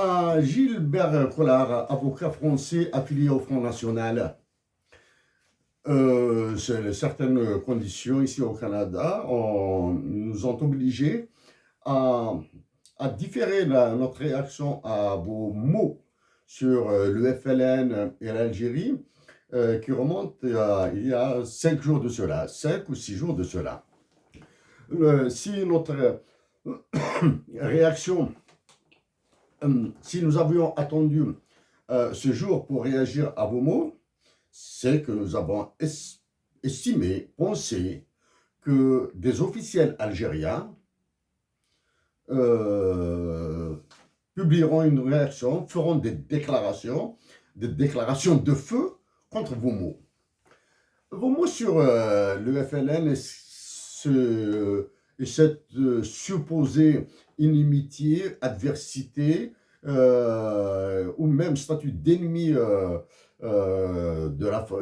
À Gilbert Collard, avocat français affilié au Front National. Certaines conditions ici au Canada nous ont obligés à, à différer notre réaction à vos mots sur le FLN et l'Algérie, qui remontent il y a 5 jours de cela, 5 ou 6 jours de cela. Si notre réaction, si nous avions attendu ce jour pour réagir à vos mots, c'est que nous avons estimé, pensé que des officiels algériens publieront une réaction, feront des déclarations de feu contre vos mots. Vos mots sur le FLN et cette supposée inimitié, adversité, ou même statut d'ennemi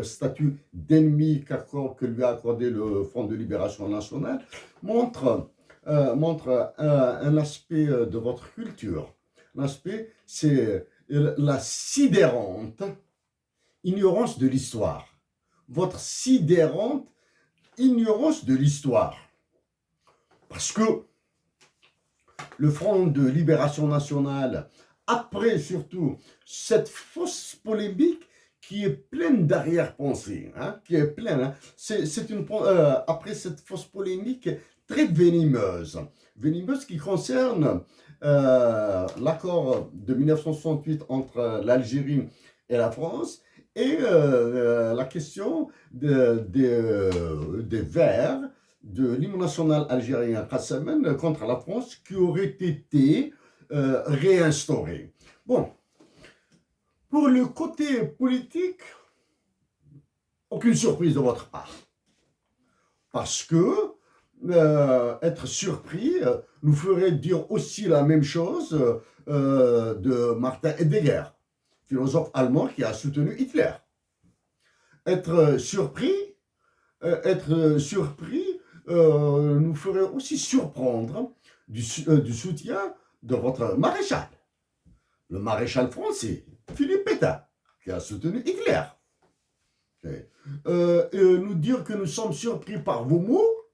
statut d'ennemi que lui a accordé le Front de Libération Nationale montre un aspect de votre culture. L'aspect, c'est la sidérante ignorance de l'histoire. Votre sidérante ignorance de l'histoire. Parce que le Front de Libération Nationale, après surtout cette fausse polémique qui est pleine d'arrière-pensée, qui est pleine, après cette fausse polémique très venimeuse qui concerne l'accord de 1968 entre l'Algérie et la France, et la question des Verts, de l'hymne national algérien Kassamen contre la France, qui aurait été réinstauré. Bon, pour le côté politique, aucune surprise de votre part. Parce que être surpris nous ferait dire aussi la même chose de Martin Heidegger, philosophe allemand qui a soutenu Hitler. Être surpris nous ferait aussi surprendre du soutien de votre maréchal, le maréchal français, Philippe Pétain, qui a soutenu Hitler. Nous dire que nous sommes surpris par vos mots,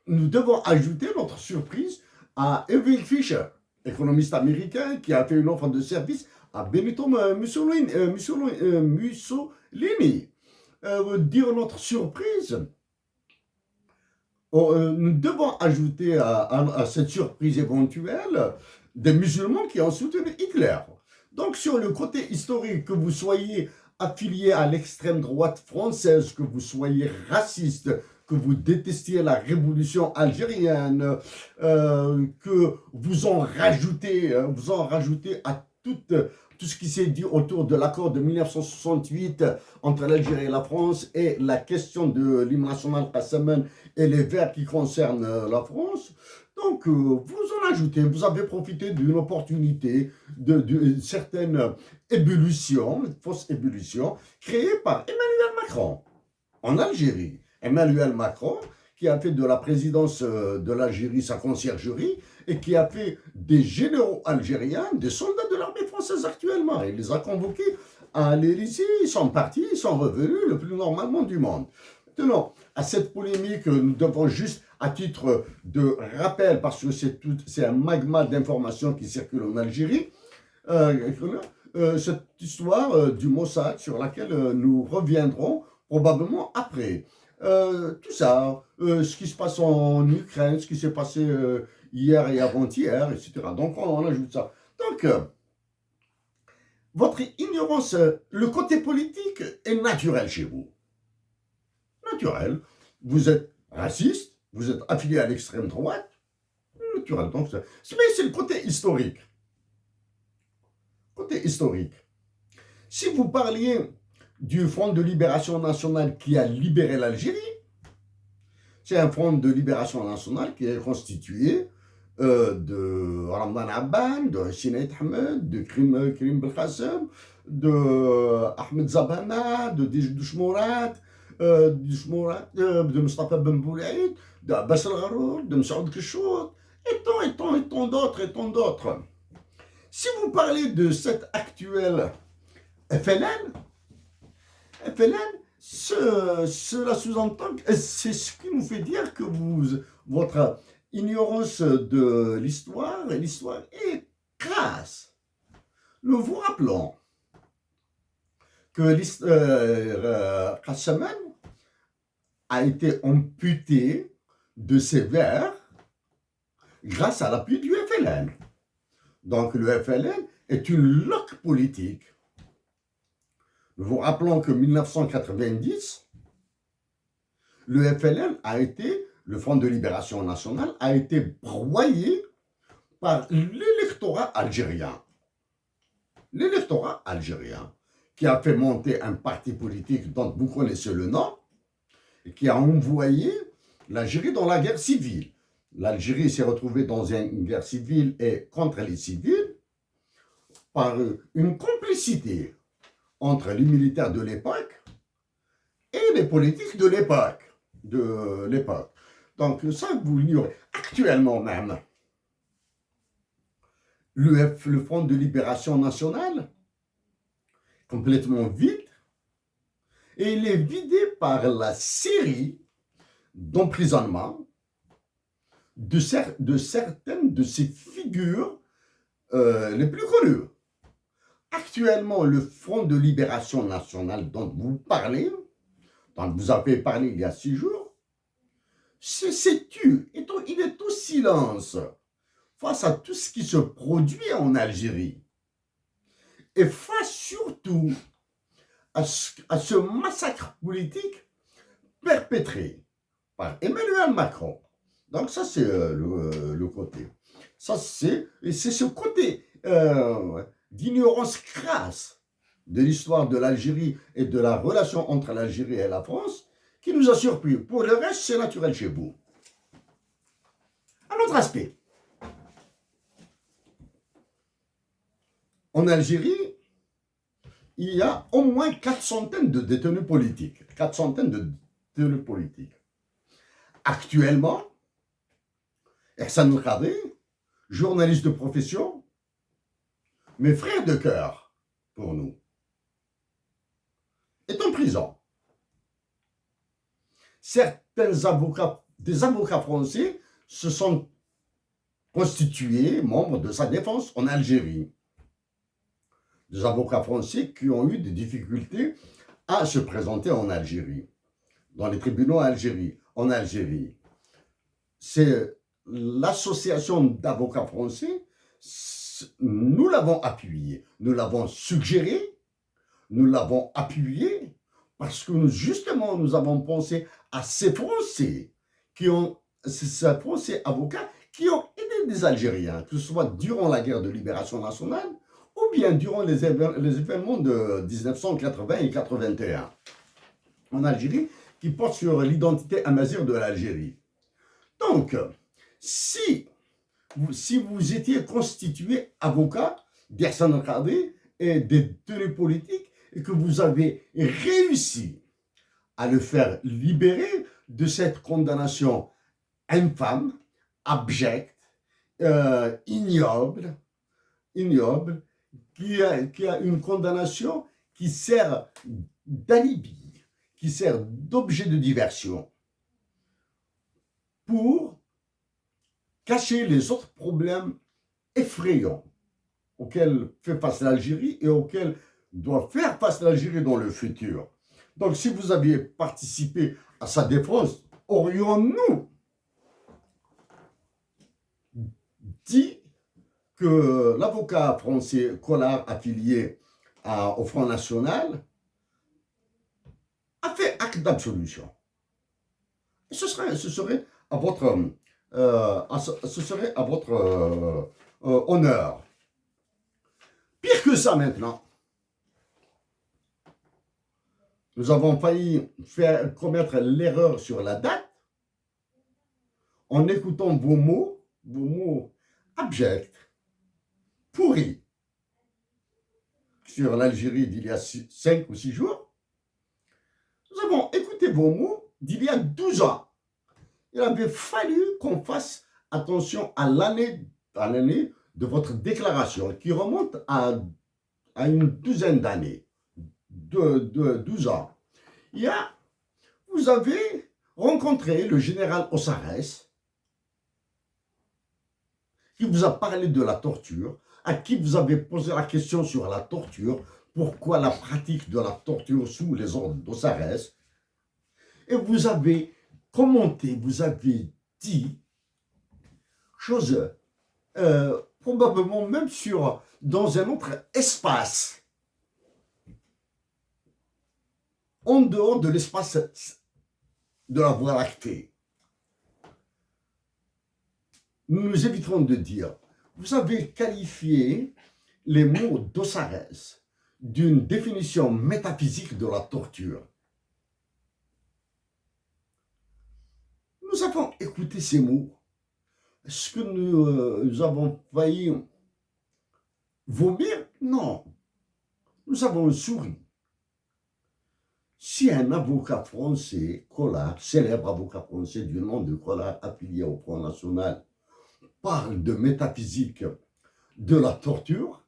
nous devons ajouter notre surprise à Irving Fisher, économiste américain qui a fait une offre de service à Benito Mussolini. Dire notre surprise, nous devons ajouter à cette surprise éventuelle des musulmans qui ont soutenu Hitler. Donc sur le côté historique, que vous soyez affilié à l'extrême droite française, que vous soyez raciste, que vous détestiez la révolution algérienne, que vous en rajoutez à tout ce qui s'est dit autour de l'accord de 1968 entre l'Algérie et la France, et la question de l'hymne national Kassamen et les Verts qui concernent la France. Donc, vous en ajoutez, vous avez profité d'une opportunité, de certaines ébullitions, fausses ébullitions, créées par Emmanuel Macron en Algérie. Emmanuel Macron, qui a fait de la présidence de l'Algérie sa conciergerie, et qui a fait des généraux algériens des soldats de l'armée française actuellement. Il les a convoqués à l'Élysée, ils sont partis, ils sont revenus le plus normalement du monde. Maintenant, à cette polémique, nous devons juste, à titre de rappel, parce que c'est un magma d'informations qui circule en Algérie, cette histoire du Mossad sur laquelle nous reviendrons probablement après. Tout ça, ce qui se passe en Ukraine, ce qui s'est passé hier et avant-hier, etc. Donc on ajoute ça. Donc, votre ignorance, le côté politique est naturel chez vous. Naturel. Vous êtes raciste, vous êtes affilié à l'extrême droite, naturel. Donc, mais c'est le côté historique. Côté historique. Si vous parliez du Front de Libération Nationale qui a libéré l'Algérie, c'est un Front de Libération Nationale qui est constitué de Ramadan Abban, de Sinaït Ahmed, de Karim Belkacem, de Ahmed Zabana, de Douchmourat, de Mustafa Ben Boulaïd, de Abbas El Gharour, de Msaoud Keshout, et tant d'autres. Si vous parlez de cette actuelle FLN, cela sous-entend, c'est ce qui nous fait dire que votre ignorance de l'histoire est crasse. Nous vous rappelons que Kassaman a été amputé de ses vers grâce à l'appui du FLN. Donc le FLN est une loque politique. Nous vous rappelons que 1990, le FLN a été, le Front de Libération Nationale, a été broyé par l'électorat algérien. L'électorat algérien, qui a fait monter un parti politique dont vous connaissez le nom, et qui a envoyé l'Algérie dans la guerre civile. L'Algérie s'est retrouvée dans une guerre civile et contre les civils par une complicité entre les militaires de l'époque et les politiques de l'époque. Donc ça, vous l'ignorez. Actuellement même, le Front de Libération Nationale, complètement vide, et il est vidé par la série d'emprisonnements de certaines de ces figures les plus connues. Actuellement, le Front de Libération Nationale dont vous parlez, dont vous avez parlé il y a 6 jours, c'est tu. Il est au silence face à tout ce qui se produit en Algérie. Et face surtout à ce massacre politique perpétré par Emmanuel Macron. Donc ça, c'est le côté. C'est ce côté d'ignorance crasse de l'histoire de l'Algérie et de la relation entre l'Algérie et la France qui nous a surpris. Pour le reste, c'est naturel chez vous. Un autre aspect. En Algérie, il y a au moins 400 de détenus politiques. 400 de détenus politiques. Actuellement, Ersan El-Khadri, journaliste de profession, mais frère de cœur pour nous, est en prison. Des avocats français se sont constitués membres de sa défense en Algérie. Des avocats français qui ont eu des difficultés à se présenter en Algérie, dans les tribunaux en Algérie. C'est l'association d'avocats français, nous l'avons appuyé, nous l'avons suggéré, nous l'avons appuyé, parce que justement, nous avons pensé à ces Français avocats qui ont aidé des Algériens, que ce soit durant la guerre de libération nationale ou bien durant les événements de 1980 et 81 en Algérie, qui portent sur l'identité amazigh de l'Algérie. Donc, si vous étiez constitué avocat d'Ersan El-Khadri et des détenus politiques et que vous avez réussi à le faire libérer de cette condamnation infâme, abjecte, ignoble, qui a une condamnation qui sert d'alibi, qui sert d'objet de diversion pour cacher les autres problèmes effrayants auxquels fait face l'Algérie et auxquels doit faire face l'Algérie dans le futur. Donc, si vous aviez participé à sa défense, aurions-nous dit que l'avocat français Collard, affilié au Front National, a fait acte d'absolution. Ce serait à votre honneur. Pire que ça maintenant, nous avons failli commettre l'erreur sur la date en écoutant vos mots abjects, pourris, sur l'Algérie d'il y a 5 ou 6 jours. Nous avons écouté vos mots d'il y a 12 ans. Il avait fallu qu'on fasse attention à l'année de votre déclaration qui remonte à une douzaine d'années, de 12 ans. Vous avez rencontré le général Ossares, qui vous a parlé de la torture, à qui vous avez posé la question sur la torture, pourquoi la pratique de la torture sous les ordres d'Ossares, et vous avez commenté, vous avez dit choses, probablement même dans un autre espace, en dehors de l'espace de la Voie lactée. Nous nous éviterons de dire, vous avez qualifié les mots d'Ossares d'une définition métaphysique de la torture. Nous avons écouté ces mots. Est-ce que nous avons failli vomir? Non. Nous avons souri. Si un avocat français, Collard, célèbre avocat français du nom de Collard, affilié au Front National, parle de métaphysique de la torture,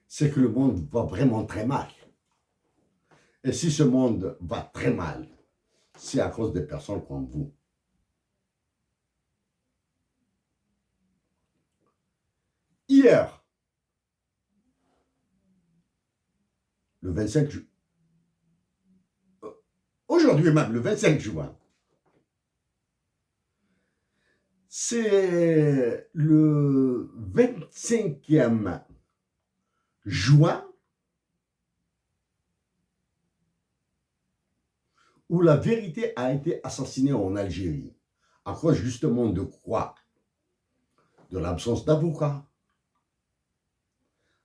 c'est que le monde va vraiment très mal. Et si ce monde va très mal, c'est à cause des personnes comme vous. Hier, le 25 juin, aujourd'hui même, le 25 juin, c'est le 25e juin où la vérité a été assassinée en Algérie. À cause justement de quoi? De l'absence d'avocats,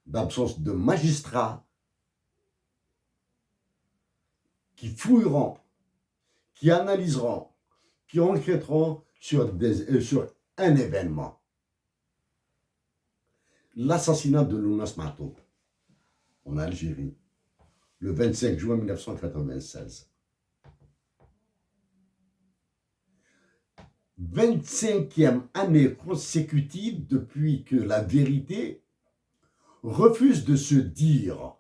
d'absence de magistrats qui fouilleront, qui analyseront, qui enquêteront sur un événement. L'assassinat de Lounas Matoub en Algérie, le 25 juin 1996. 25e année consécutive depuis que la vérité refuse de se dire.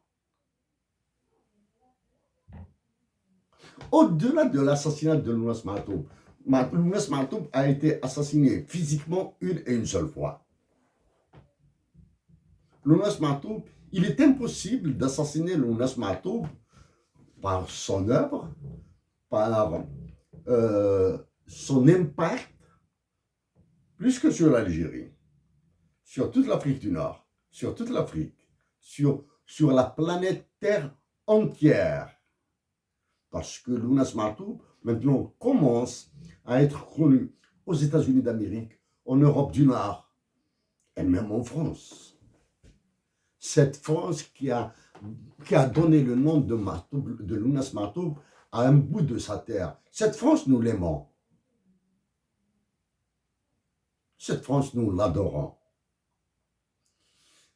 Au-delà de l'assassinat de Lounas Matoub, Lounas Matoub a été assassiné physiquement une seule fois. Lounas Matoub, il est impossible d'assassiner Lounas Matoub par son œuvre, par son impact, plus que sur l'Algérie, sur toute l'Afrique du Nord, sur toute l'Afrique, sur la planète Terre entière. Parce que Lounas Matoub, maintenant, commence à être connu aux États-Unis d'Amérique, en Europe du Nord, et même en France. Cette France qui a donné le nom de Lounas Matoub à un bout de sa terre. Cette France, nous l'aimons. Cette France, nous l'adorons.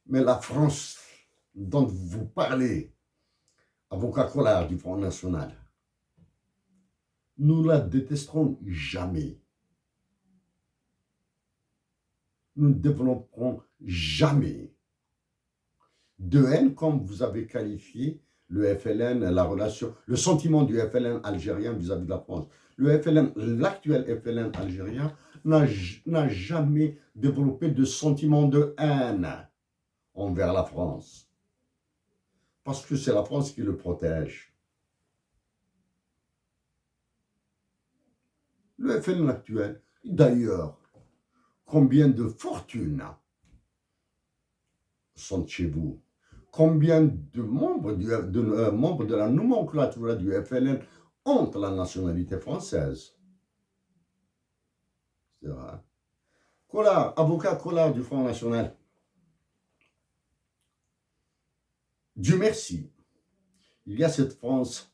Mais la France dont vous parlez, avocat Collard du Front National, nous la détesterons jamais. Nous ne développerons jamais de haine comme vous avez qualifié le FLN, la relation, le sentiment du FLN algérien vis-à-vis de la France. Le FLN, l'actuel FLN algérien, n'a jamais développé de sentiment de haine envers la France. Parce que c'est la France qui le protège. Le FLN actuel, d'ailleurs, combien de fortunes sont chez vous? Combien de membres de la nomenclature du FLN ont la nationalité française? C'est vrai. Collard, avocat Collard du Front National. Dieu merci, il y a cette France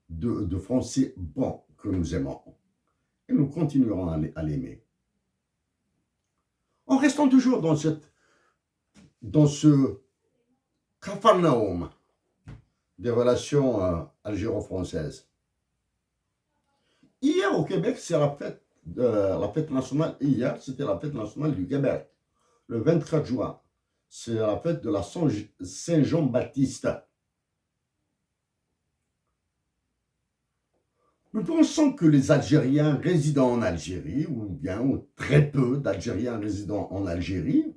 de Français bons que nous aimons. Et nous continuerons à l'aimer. En restant toujours dans ce capharnaüm des relations algéro-françaises. Hier au Québec, c'est la fête nationale. Hier, c'était la fête nationale du Québec. le 24 juin. C'est la fête de la Saint-Jean-Baptiste. Nous pensons que les Algériens résidant en Algérie, ou bien très peu d'Algériens résidant en Algérie,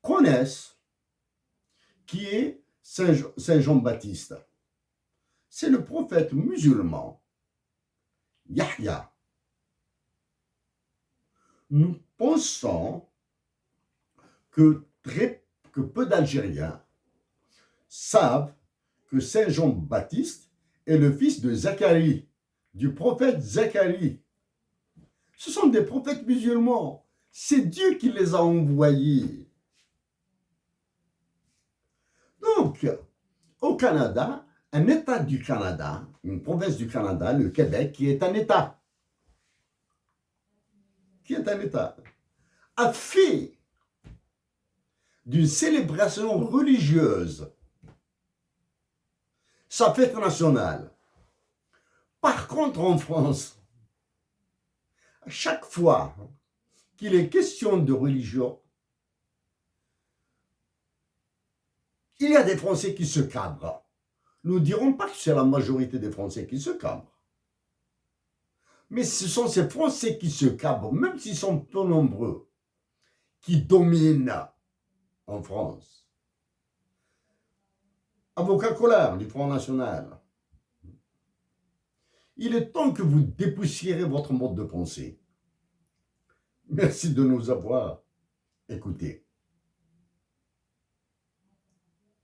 connaissent qui est Saint Jean-Baptiste. C'est le prophète musulman, Yahya. Nous pensons que peu d'Algériens savent que Saint Jean-Baptiste est le fils de Zacharie, du prophète Zacharie. Ce sont des prophètes musulmans. C'est Dieu qui les a envoyés. Donc, au Canada, un État du Canada, une province du Canada, le Québec, qui est un État, a fait d'une célébration religieuse sa fête nationale. Par contre, en France, à chaque fois qu'il est question de religion, il y a des Français qui se cabrent. Nous ne dirons pas que c'est la majorité des Français qui se cabrent. Mais ce sont ces Français qui se cabrent, même s'ils sont peu nombreux, qui dominent en France. Avocat Collard du Front National, il est temps que vous dépoussiérez votre mode de pensée. Merci de nous avoir écoutés.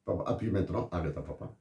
Papa, appuie maintenant, arrête à papa.